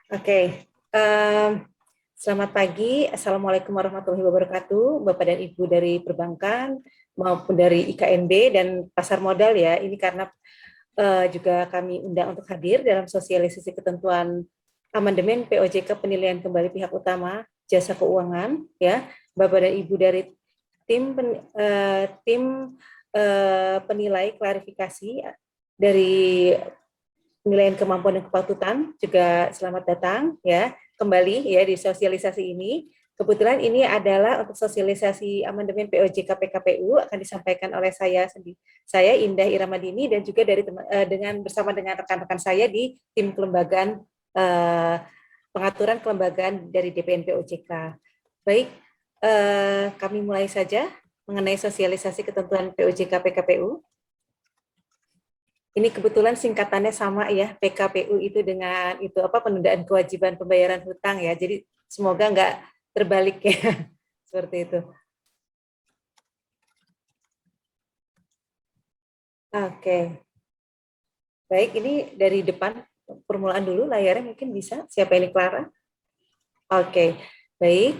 Oke, selamat pagi. Assalamualaikum warahmatullahi wabarakatuh, Bapak dan Ibu dari perbankan maupun dari IKNB dan pasar modal ya. Ini karena juga kami undang untuk hadir dalam sosialisasi ketentuan amandemen POJK penilaian kembali pihak utama jasa keuangan ya. Bapak dan Ibu dari tim penilai klarifikasi dari penilaian kemampuan dan kepatutan juga selamat datang ya kembali ya di sosialisasi ini. Kebetulan ini adalah untuk sosialisasi amandemen POJK PKPU akan disampaikan oleh saya Indah Iramadini dan juga dengan bersama dengan rekan-rekan saya di tim kelembagaan pengaturan kelembagaan dari DPN POJK. Baik, kami mulai saja mengenai sosialisasi ketentuan POJK PKPU. Ini kebetulan singkatannya sama ya, PKPU itu dengan itu penundaan kewajiban pembayaran hutang ya. Jadi semoga nggak terbalik ya, seperti itu. Oke, baik ini dari depan permulaan dulu layarnya mungkin bisa. Siapa ini Clara? Oke, baik.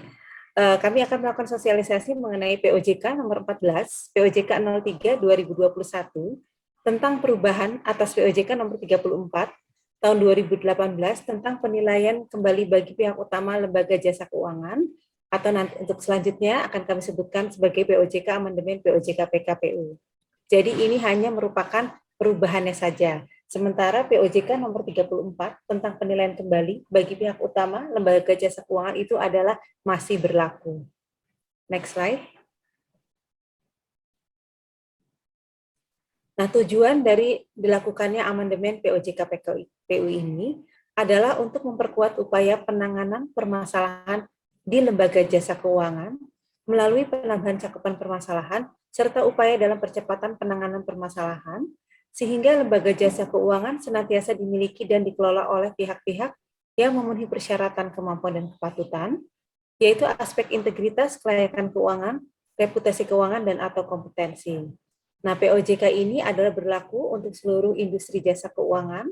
Kami akan melakukan sosialisasi mengenai POJK nomor 14, POJK 03 2021 tentang perubahan atas POJK nomor 34 tahun 2018 tentang penilaian kembali bagi pihak utama lembaga jasa keuangan atau nanti untuk selanjutnya akan kami sebutkan sebagai POJK amandemen POJK PKPU. Jadi ini hanya merupakan perubahannya saja. Sementara POJK nomor 34 tentang penilaian kembali bagi pihak utama lembaga jasa keuangan itu adalah masih berlaku. Next slide. Nah, tujuan dari dilakukannya amandemen POJK PKPU ini adalah untuk memperkuat upaya penanganan permasalahan di lembaga jasa keuangan melalui penambahan cakupan permasalahan serta upaya dalam percepatan penanganan permasalahan sehingga lembaga jasa keuangan senantiasa dimiliki dan dikelola oleh pihak-pihak yang memenuhi persyaratan kemampuan dan kepatutan, yaitu aspek integritas, kelayakan keuangan, reputasi keuangan, dan atau kompetensi. Nah, POJK ini adalah berlaku untuk seluruh industri jasa keuangan,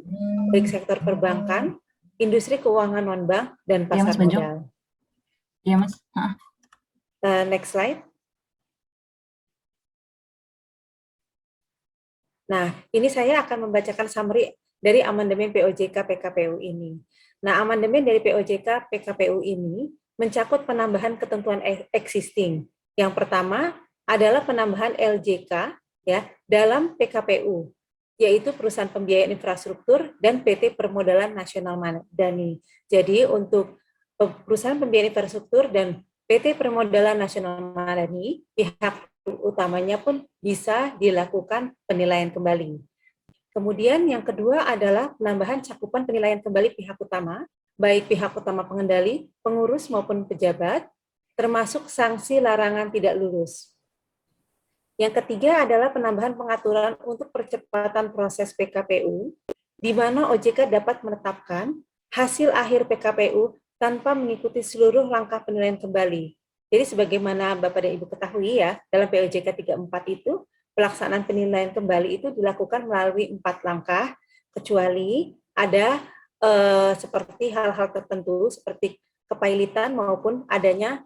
baik sektor perbankan, industri keuangan non-bank, dan pasar modal. Iya, Mas. Next slide. Nah, ini saya akan membacakan summary dari amandemen POJK PKPU ini. Nah, amandemen dari POJK PKPU ini mencakup penambahan ketentuan existing. Yang pertama adalah penambahan LJK ya dalam PKPU, yaitu Perusahaan Pembiayaan Infrastruktur dan PT Permodalan Nasional Madani. Jadi untuk Perusahaan Pembiayaan Infrastruktur dan PT Permodalan Nasional Madani, pihak utamanya pun bisa dilakukan penilaian kembali. Kemudian yang kedua adalah penambahan cakupan penilaian kembali pihak utama, baik pihak utama pengendali, pengurus maupun pejabat, termasuk sanksi larangan tidak lulus. Yang ketiga adalah penambahan pengaturan untuk percepatan proses PKPU, di mana OJK dapat menetapkan hasil akhir PKPU tanpa mengikuti seluruh langkah penilaian kembali. Jadi sebagaimana Bapak dan Ibu ketahui ya, dalam POJK 34 itu, pelaksanaan penilaian kembali itu dilakukan melalui 4 langkah, kecuali ada seperti hal-hal tertentu, seperti kepailitan maupun adanya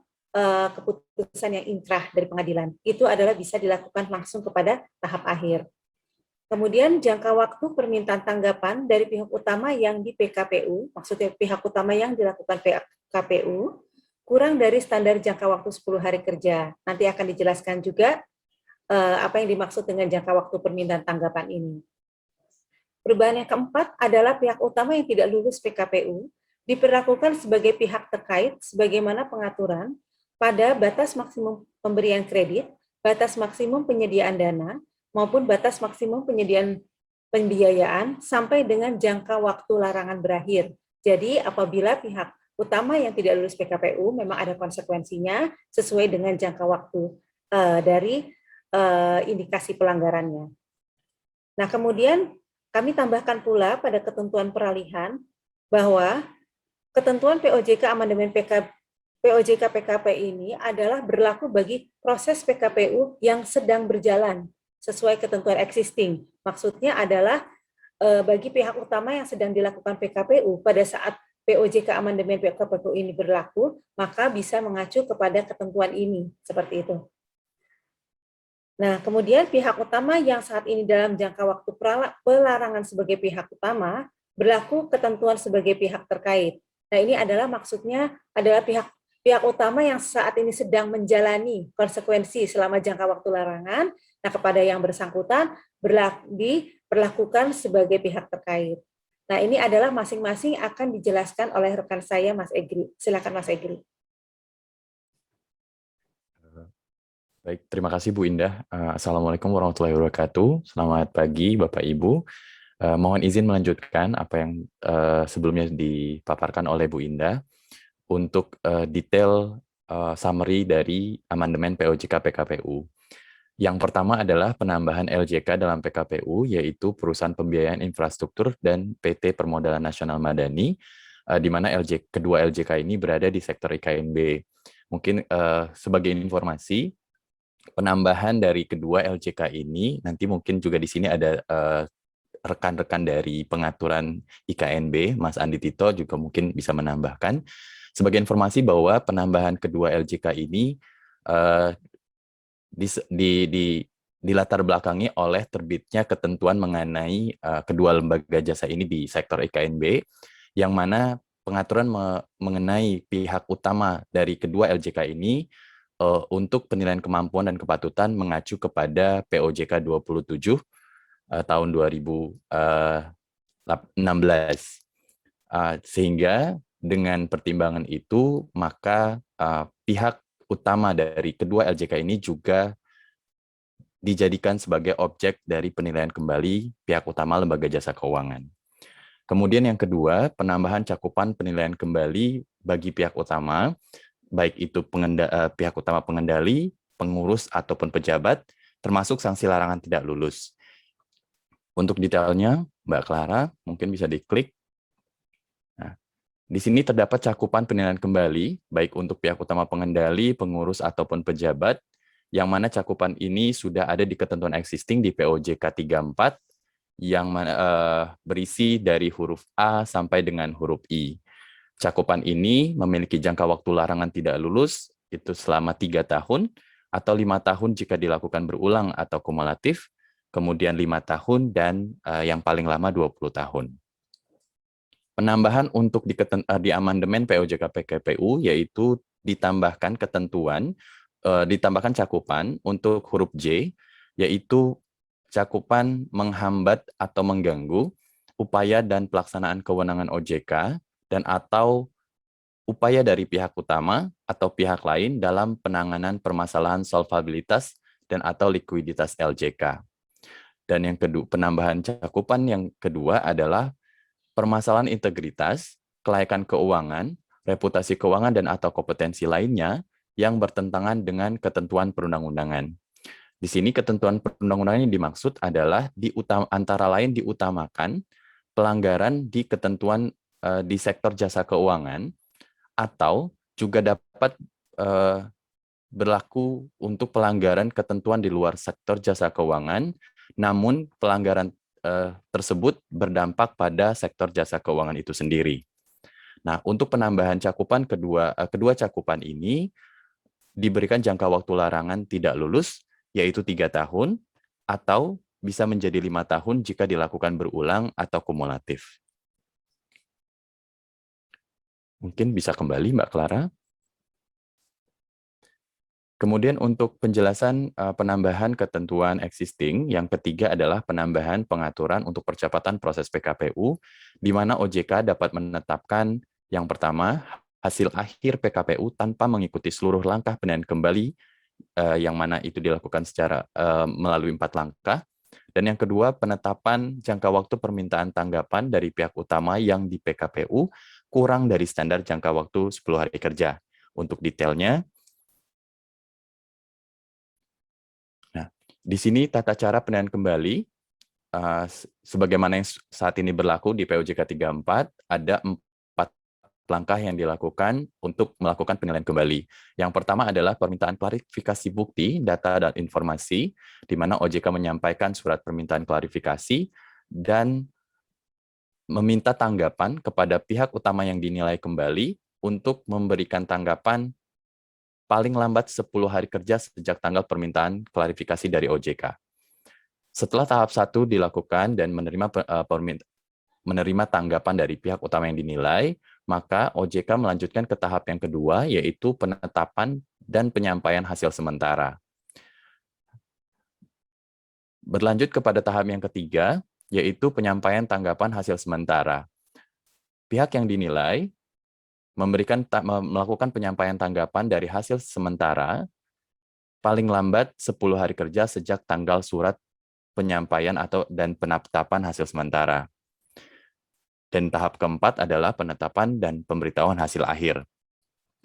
keputusan yang inkrah dari pengadilan. Itu adalah bisa dilakukan langsung kepada tahap akhir. Kemudian jangka waktu permintaan tanggapan dari pihak utama yang di PKPU, maksudnya pihak utama yang dilakukan PKPU, kurang dari standar jangka waktu 10 hari kerja. Nanti akan dijelaskan juga apa yang dimaksud dengan jangka waktu permintaan tanggapan ini. Perubahan yang keempat adalah pihak utama yang tidak lulus PKPU diperlakukan sebagai pihak terkait sebagaimana pengaturan pada batas maksimum pemberian kredit, batas maksimum penyediaan dana, maupun batas maksimum penyediaan pembiayaan sampai dengan jangka waktu larangan berakhir. Jadi apabila pihak utama yang tidak lulus PKPU memang ada konsekuensinya sesuai dengan jangka waktu dari indikasi pelanggarannya. Nah, kemudian kami tambahkan pula pada ketentuan peralihan bahwa ketentuan POJK amandemen POJK PKP ini adalah berlaku bagi proses PKPU yang sedang berjalan sesuai ketentuan existing. Maksudnya adalah bagi pihak utama yang sedang dilakukan PKPU pada saat POJK amandemen PKPU ini berlaku, maka bisa mengacu kepada ketentuan ini, seperti itu. Nah, kemudian pihak utama yang saat ini dalam jangka waktu pelarangan sebagai pihak utama, berlaku ketentuan sebagai pihak terkait. Nah, ini adalah maksudnya adalah pihak utama yang saat ini sedang menjalani konsekuensi selama jangka waktu larangan. Nah, kepada yang bersangkutan diperlakukan sebagai pihak terkait. Nah, ini adalah masing-masing akan dijelaskan oleh rekan saya, Mas Egri. Silakan, Mas Egri. Baik, terima kasih Bu Indah. Assalamualaikum warahmatullahi wabarakatuh. Selamat pagi Bapak Ibu. Mohon izin melanjutkan apa yang sebelumnya dipaparkan oleh Bu Indah untuk detail summary dari amandemen POJK PKPU. Yang pertama adalah penambahan LJK dalam PKPU, yaitu Perusahaan Pembiayaan Infrastruktur dan PT Permodalan Nasional Madani, di mana kedua LJK ini berada di sektor IKNB. Mungkin sebagai informasi, penambahan dari kedua LJK ini, nanti mungkin juga di sini ada rekan-rekan dari pengaturan IKNB, Mas Andi Tito juga mungkin bisa menambahkan. Sebagai informasi bahwa penambahan kedua LJK ini dilatar belakangi oleh terbitnya ketentuan mengenai kedua lembaga jasa ini di sektor IKNB, yang mana pengaturan mengenai pihak utama dari kedua LJK ini untuk penilaian kemampuan dan kepatutan mengacu kepada POJK 27 tahun 2016. Sehingga dengan pertimbangan itu, maka pihak utama dari kedua LJK ini juga dijadikan sebagai objek dari penilaian kembali pihak utama lembaga jasa keuangan. Kemudian yang kedua, penambahan cakupan penilaian kembali bagi pihak utama, baik itu pihak utama pengendali, pengurus, ataupun pejabat, termasuk sanksi larangan tidak lulus. Untuk detailnya, Mbak Clara, mungkin bisa diklik. Nah, di sini terdapat cakupan penilaian kembali, baik untuk pihak utama pengendali, pengurus, ataupun pejabat, yang mana cakupan ini sudah ada di ketentuan existing di POJK 34, yang berisi dari huruf A sampai dengan huruf I. Cakupan ini memiliki jangka waktu larangan tidak lulus itu selama 3 tahun atau 5 tahun jika dilakukan berulang atau kumulatif, kemudian 5 tahun dan yang paling lama 20 tahun. Penambahan untuk di amandemen POJK PKPU yaitu ditambahkan ketentuan, ditambahkan cakupan untuk huruf J, yaitu cakupan menghambat atau mengganggu upaya dan pelaksanaan kewenangan OJK dan atau upaya dari pihak utama atau pihak lain dalam penanganan permasalahan solvabilitas dan atau likuiditas LJK. Dan yang kedua, penambahan cakupan yang kedua adalah permasalahan integritas, kelayakan keuangan, reputasi keuangan dan atau kompetensi lainnya yang bertentangan dengan ketentuan perundang-undangan. Di sini ketentuan perundang-undangan yang dimaksud adalah antara lain diutamakan pelanggaran di ketentuan di sektor jasa keuangan atau juga dapat berlaku untuk pelanggaran ketentuan di luar sektor jasa keuangan, namun pelanggaran tersebut berdampak pada sektor jasa keuangan itu sendiri. Nah, untuk penambahan cakupan kedua cakupan ini diberikan jangka waktu larangan tidak lulus, yaitu 3 tahun, atau bisa menjadi 5 tahun jika dilakukan berulang atau kumulatif. Mungkin bisa kembali, Mbak Clara. Kemudian untuk penjelasan penambahan ketentuan existing, yang ketiga adalah penambahan pengaturan untuk percepatan proses PKPU, di mana OJK dapat menetapkan yang pertama, hasil akhir PKPU tanpa mengikuti seluruh langkah penilaian kembali, yang mana itu dilakukan secara melalui 4 langkah. Dan yang kedua, penetapan jangka waktu permintaan tanggapan dari pihak utama yang di PKPU kurang dari standar jangka waktu 10 hari kerja. Untuk detailnya, nah, di sini tata cara penilaian kembali, sebagaimana yang saat ini berlaku di POJK 34, ada 4 langkah yang dilakukan untuk melakukan penilaian kembali. Yang pertama adalah permintaan klarifikasi bukti, data, dan informasi, di mana OJK menyampaikan surat permintaan klarifikasi dan meminta tanggapan kepada pihak utama yang dinilai kembali untuk memberikan tanggapan paling lambat 10 hari kerja sejak tanggal permintaan klarifikasi dari OJK. Setelah tahap 1 dilakukan dan menerima tanggapan dari pihak utama yang dinilai, maka OJK melanjutkan ke tahap yang kedua, yaitu penetapan dan penyampaian hasil sementara. Berlanjut kepada tahap yang ketiga, yaitu penyampaian tanggapan hasil sementara. Pihak yang dinilai melakukan penyampaian tanggapan dari hasil sementara paling lambat 10 hari kerja sejak tanggal surat penyampaian dan penetapan hasil sementara. Dan tahap keempat adalah penetapan dan pemberitahuan hasil akhir.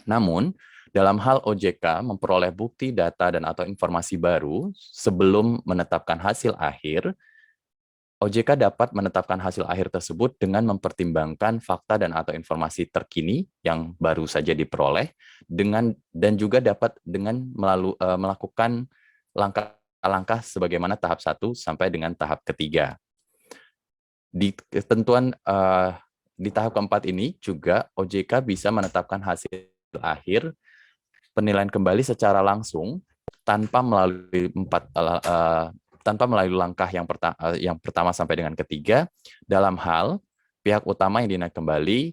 Namun, dalam hal OJK memperoleh bukti, data, dan atau informasi baru sebelum menetapkan hasil akhir, OJK dapat menetapkan hasil akhir tersebut dengan mempertimbangkan fakta dan atau informasi terkini yang baru saja diperoleh dan juga dapat dengan melakukan langkah-langkah sebagaimana tahap 1 sampai dengan tahap ketiga. Di ketentuan di tahap keempat ini juga OJK bisa menetapkan hasil akhir penilaian kembali secara langsung tanpa melalui langkah yang pertama sampai dengan ketiga dalam hal pihak utama yang dinilai kembali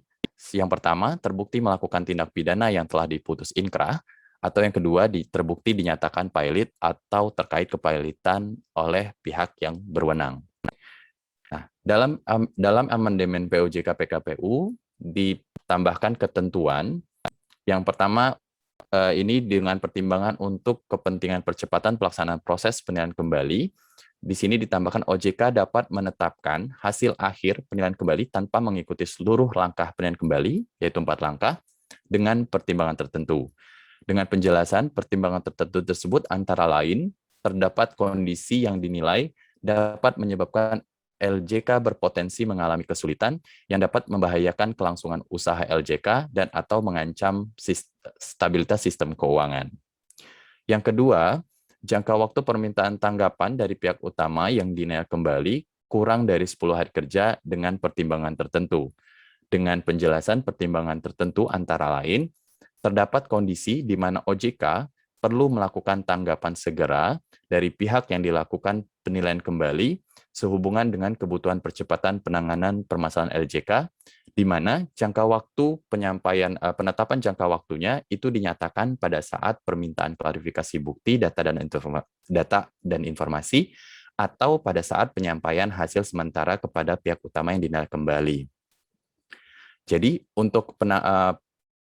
yang pertama terbukti melakukan tindak pidana yang telah diputus inkrah atau yang kedua terbukti dinyatakan pilot atau terkait kepilitan oleh pihak yang berwenang. Nah, dalam amandemen POJK PKPU ditambahkan ketentuan yang pertama ini dengan pertimbangan untuk kepentingan percepatan pelaksanaan proses penilaian kembali. Di sini ditambahkan OJK dapat menetapkan hasil akhir penilaian kembali tanpa mengikuti seluruh langkah penilaian kembali, yaitu 4 langkah, dengan pertimbangan tertentu. Dengan penjelasan, pertimbangan tertentu tersebut antara lain, terdapat kondisi yang dinilai dapat menyebabkan LJK berpotensi mengalami kesulitan yang dapat membahayakan kelangsungan usaha LJK dan atau mengancam stabilitas sistem keuangan. Yang kedua, jangka waktu permintaan tanggapan dari pihak utama yang dinilai kembali kurang dari 10 hari kerja dengan pertimbangan tertentu. Dengan penjelasan pertimbangan tertentu antara lain, terdapat kondisi di mana OJK perlu melakukan tanggapan segera dari pihak yang dilakukan penilaian kembali sehubungan dengan kebutuhan percepatan penanganan permasalahan LJK, di mana jangka waktu penetapan jangka waktunya itu dinyatakan pada saat permintaan klarifikasi bukti, data dan informasi, atau pada saat penyampaian hasil sementara kepada pihak utama yang dinilai kembali. Jadi untuk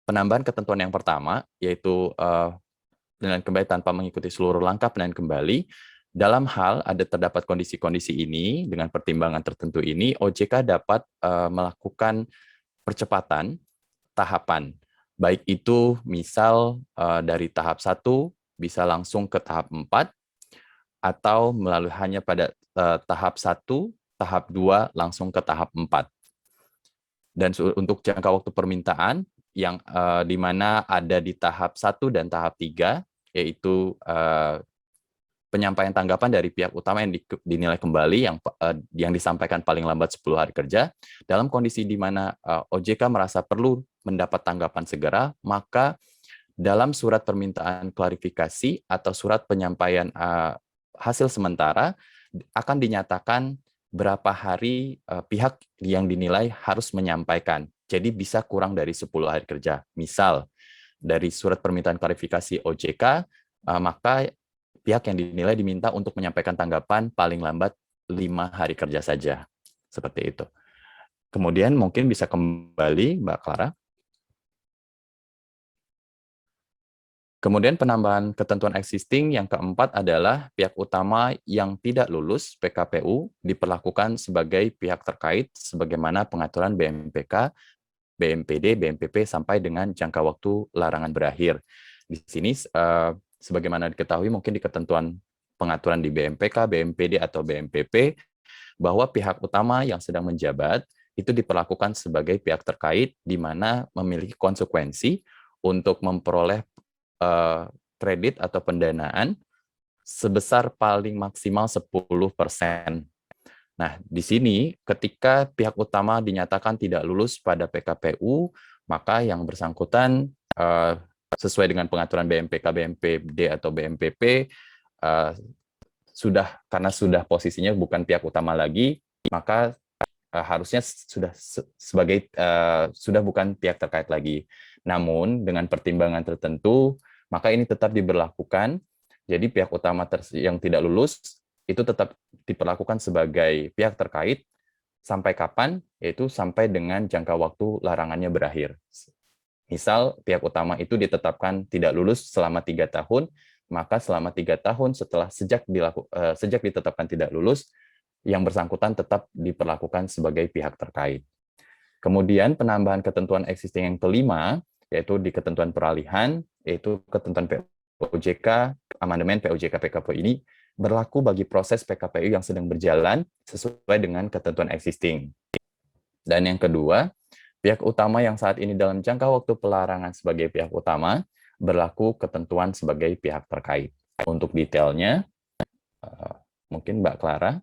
penambahan ketentuan yang pertama, yaitu penilaian kembali tanpa mengikuti seluruh langkah penilaian kembali, dalam hal terdapat kondisi-kondisi ini, dengan pertimbangan tertentu ini, OJK dapat melakukan percepatan tahapan. Baik itu misal dari tahap 1 bisa langsung ke tahap 4, atau melalui hanya pada tahap 1, tahap 2 langsung ke tahap 4. Dan untuk jangka waktu permintaan, yang di mana ada di tahap 1 dan tahap 3, yaitu penyampaian tanggapan dari pihak utama yang dinilai kembali yang disampaikan paling lambat 10 hari kerja, dalam kondisi di mana OJK merasa perlu mendapat tanggapan segera, maka dalam surat permintaan klarifikasi atau surat penyampaian hasil sementara akan dinyatakan berapa hari pihak yang dinilai harus menyampaikan. Jadi bisa kurang dari 10 hari kerja. Misal, dari surat permintaan klarifikasi OJK, maka pihak yang dinilai diminta untuk menyampaikan tanggapan paling lambat 5 hari kerja saja. Seperti itu. Kemudian mungkin bisa kembali, Mbak Clara. Kemudian penambahan ketentuan existing yang keempat adalah pihak utama yang tidak lulus PKPU diperlakukan sebagai pihak terkait sebagaimana pengaturan BMPK, BMPD, BMPP sampai dengan jangka waktu larangan berakhir. Di sini sebagaimana diketahui mungkin di ketentuan pengaturan di BMPK, BMPD, atau BMPP, bahwa pihak utama yang sedang menjabat itu diperlakukan sebagai pihak terkait di mana memiliki konsekuensi untuk memperoleh kredit atau pendanaan sebesar paling maksimal 10%. Nah, di sini ketika pihak utama dinyatakan tidak lulus pada PKPU, maka yang bersangkutan sesuai dengan pengaturan BMPK, BMPD atau BMPP karena sudah posisinya bukan pihak utama lagi, maka harusnya sudah bukan pihak terkait lagi. Namun dengan pertimbangan tertentu, maka ini tetap diberlakukan. Jadi pihak utama yang tidak lulus itu tetap diperlakukan sebagai pihak terkait sampai kapan? Yaitu sampai dengan jangka waktu larangannya berakhir. Misal pihak utama itu ditetapkan tidak lulus selama 3 tahun, maka selama 3 tahun sejak ditetapkan tidak lulus, yang bersangkutan tetap diperlakukan sebagai pihak terkait. Kemudian penambahan ketentuan existing yang kelima, yaitu di ketentuan peralihan, yaitu ketentuan POJK, amandemen POJK PKPU ini berlaku bagi proses PKPU yang sedang berjalan sesuai dengan ketentuan existing. Dan yang kedua, pihak utama yang saat ini dalam jangka waktu pelarangan sebagai pihak utama berlaku ketentuan sebagai pihak terkait. Untuk detailnya, mungkin Mbak Clara.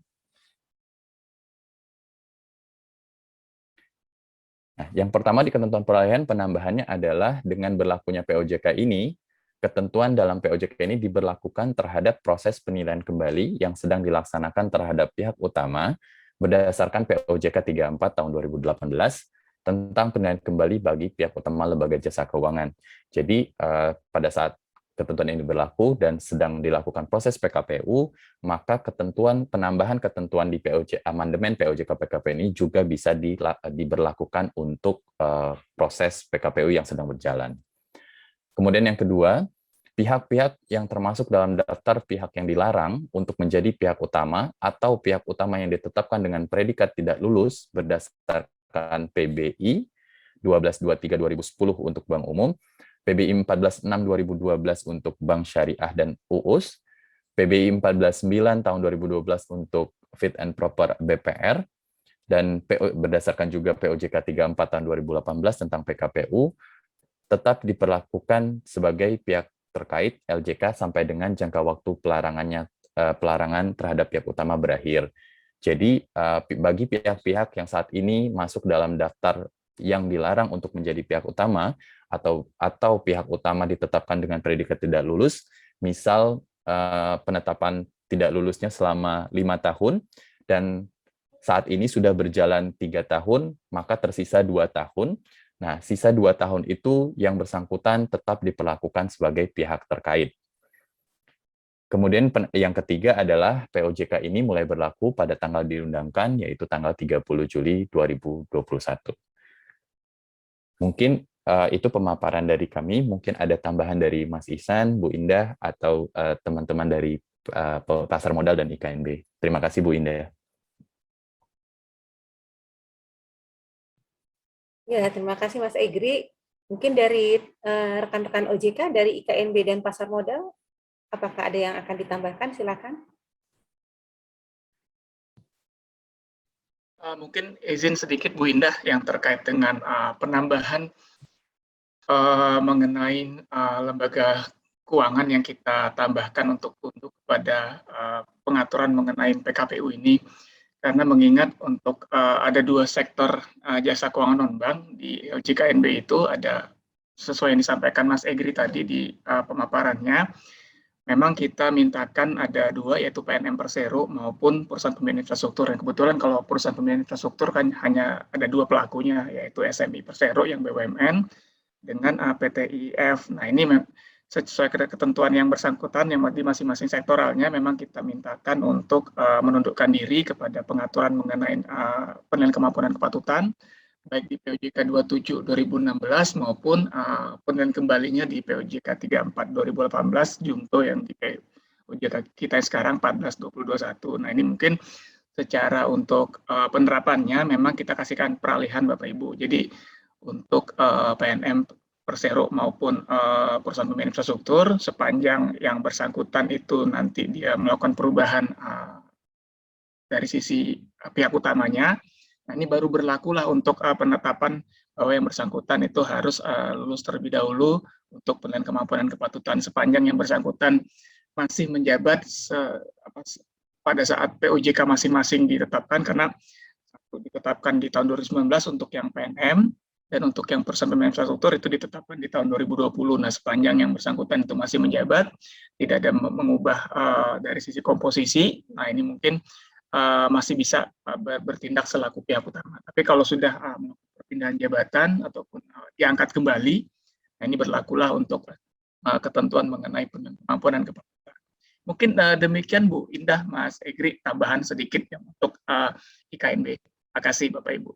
Nah, yang pertama di ketentuan peralihan penambahannya adalah dengan berlakunya POJK ini, ketentuan dalam POJK ini diberlakukan terhadap proses penilaian kembali yang sedang dilaksanakan terhadap pihak utama berdasarkan POJK 34 tahun 2018 tentang penilaian kembali bagi pihak utama lembaga jasa keuangan. Jadi pada saat ketentuan ini berlaku dan sedang dilakukan proses PKPU, maka penambahan ketentuan di amandemen POJK PKPU ini juga bisa diberlakukan untuk proses PKPU yang sedang berjalan. Kemudian yang kedua, pihak-pihak yang termasuk dalam daftar pihak yang dilarang untuk menjadi pihak utama atau pihak utama yang ditetapkan dengan predikat tidak lulus berdasarkan PBI 1223/2010 untuk Bank Umum, PBI 14.6/2012 untuk Bank Syariah dan UUS, PBI 14.9 tahun 2012 untuk Fit and Proper BPR, dan berdasarkan juga POJK 34 tahun 2018 tentang PKPU, tetap diperlakukan sebagai pihak terkait LJK sampai dengan jangka waktu pelarangan terhadap pihak utama berakhir. Jadi bagi pihak-pihak yang saat ini masuk dalam daftar yang dilarang untuk menjadi pihak utama atau pihak utama ditetapkan dengan predikat tidak lulus, misal penetapan tidak lulusnya selama 5 tahun dan saat ini sudah berjalan 3 tahun, maka tersisa 2 tahun. Nah, sisa 2 tahun itu yang bersangkutan tetap diperlakukan sebagai pihak terkait. Kemudian yang ketiga adalah POJK ini mulai berlaku pada tanggal diundangkan, yaitu tanggal 30 Juli 2021. Mungkin itu pemaparan dari kami. Mungkin ada tambahan dari Mas Ihsan, Bu Indah, atau teman-teman dari Pasar Modal dan IKNB. Terima kasih, Bu Indah. Ya, terima kasih Mas Egri. Mungkin dari rekan-rekan OJK, dari IKNB dan Pasar Modal, apakah ada yang akan ditambahkan? Silakan. Mungkin izin sedikit Bu Indah yang terkait dengan penambahan mengenai lembaga keuangan yang kita tambahkan untuk pada pengaturan mengenai PKPU ini, karena mengingat untuk ada 2 sektor jasa keuangan non-bank di LJKNB itu ada sesuai yang disampaikan Mas Egri tadi di pemaparannya. Memang kita mintakan ada 2, yaitu PNM Persero maupun perusahaan pembiayaan infrastruktur. Yang kebetulan kalau perusahaan pembiayaan infrastruktur kan hanya ada 2 pelakunya, yaitu SMI Persero yang BUMN dengan PTIF. Nah, ini sesuai ketentuan yang bersangkutan yang di masing-masing sektoralnya memang kita mintakan untuk menundukkan diri kepada pengaturan mengenai penilaian kemampuan dan kepatutan, baik di POJK 27 2016 maupun penilaian kembalinya di POJK 34 2018 jumto yang di POJK kita sekarang 14 2021. Nah, ini mungkin secara untuk penerapannya memang kita kasihkan peralihan Bapak Ibu. Jadi untuk PNM Persero maupun perusahaan pembiayaan infrastruktur, sepanjang yang bersangkutan itu nanti dia melakukan perubahan dari sisi pihak utamanya. Nah, ini baru berlakulah untuk penetapan bahwa yang bersangkutan itu harus lulus terlebih dahulu untuk penilaian kemampuan dan kepatutan sepanjang yang bersangkutan masih menjabat pada saat POJK masing-masing ditetapkan, karena satu ditetapkan di tahun 2019 untuk yang PNM, dan untuk yang person pembangunan infrastruktur itu ditetapkan di tahun 2020. Nah, sepanjang yang bersangkutan itu masih menjabat, tidak ada mengubah dari sisi komposisi, nah ini mungkin masih bisa bertindak selaku pihak utama. Tapi kalau sudah perpindahan jabatan ataupun diangkat kembali, nah ini berlakulah untuk ketentuan mengenai kemampuan dan kepatutan. Mungkin demikian Bu Indah, Mas Egri, tambahan sedikit yang untuk IKNB. Terima kasih Bapak Ibu.